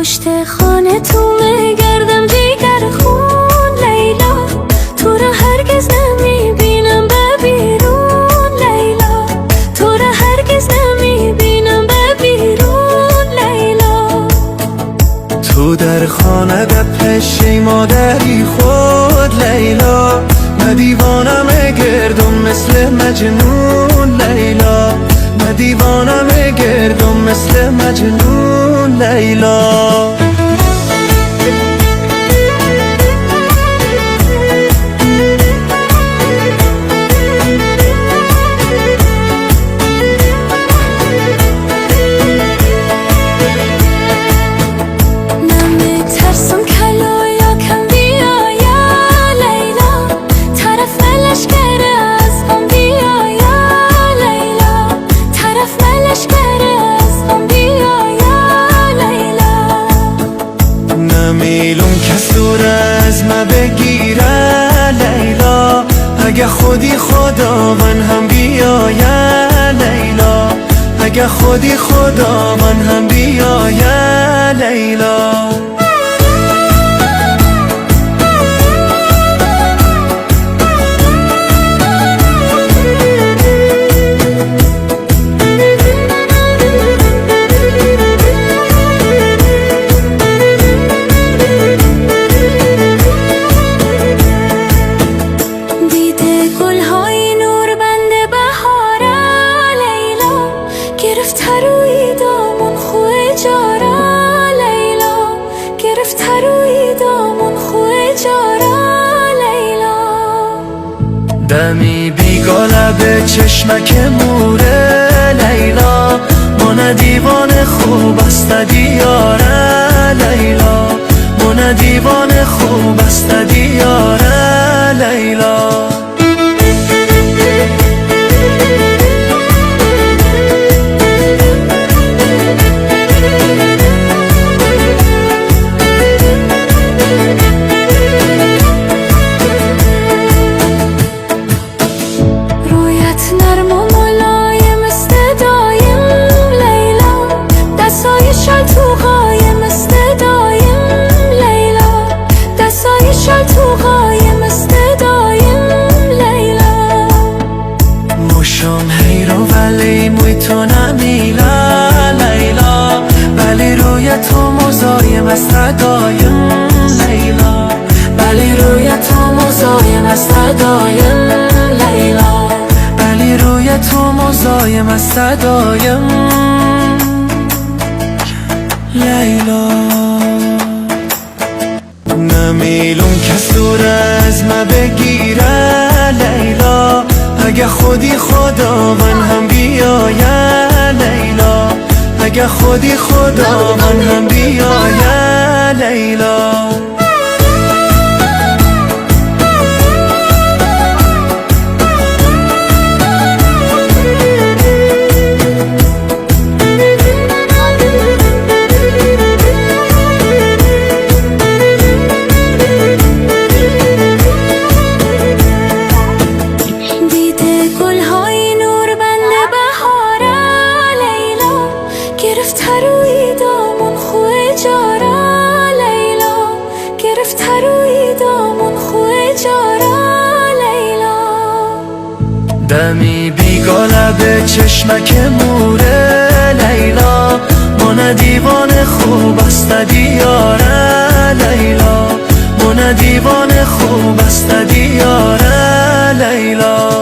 پشت خانه تو میگردم دیگر خون لیلا، تو را هرگز نمیبینم به بیرون لیلا، تو را هرگز نمیبینم به بیرون لیلا. تو در خانه به پشی مادری خود لیلا، من دیوانم گردم مثل مجنون لیلا، من دیوانم گردم مثل مجنون لیلا. نمیلون کس دور از ما بگیره لیلا، اگه خودی خداوند هم بیایه لیلا، اگه خودی خداوند هم بیایه لیلا. گرفت روی دامون خوی جارا لیلا، گرفت روی دامون خوی جارا لیلا. دمی بیگاله به چشمک موره لیلا، من دیوان خوب است دیاره لیلا، من دیوان خوب است دیاره لیلا. مشام حیران ولی موی تو نمیله لیلا، ولی روی تو مزایم است دایم لیلا، ولی روی تو مزایم است دایم لیلا، ولی روی تو مزایم است دایم لیلا. نمیلون کس دور از ما بگیره لیلا، اگه خودی خداوند هم بیایه لیلا، اگه خودی خداوند هم بیایه لیلا. گرفت روی دامون خوی جارا لیلا، گرفت روی دامون خوی جارا لیلا. دمی بیگاله به چشمک موره لیلا، من دیوان خوب است دیاره لیلا، من دیوان خوب است دیاره لیلا.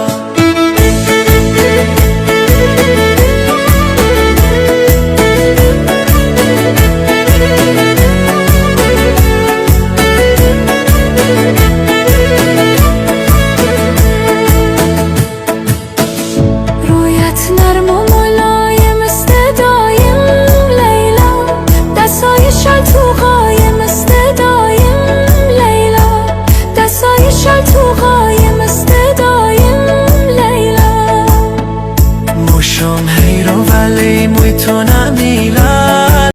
مشام حیران ولی موی تو نمیله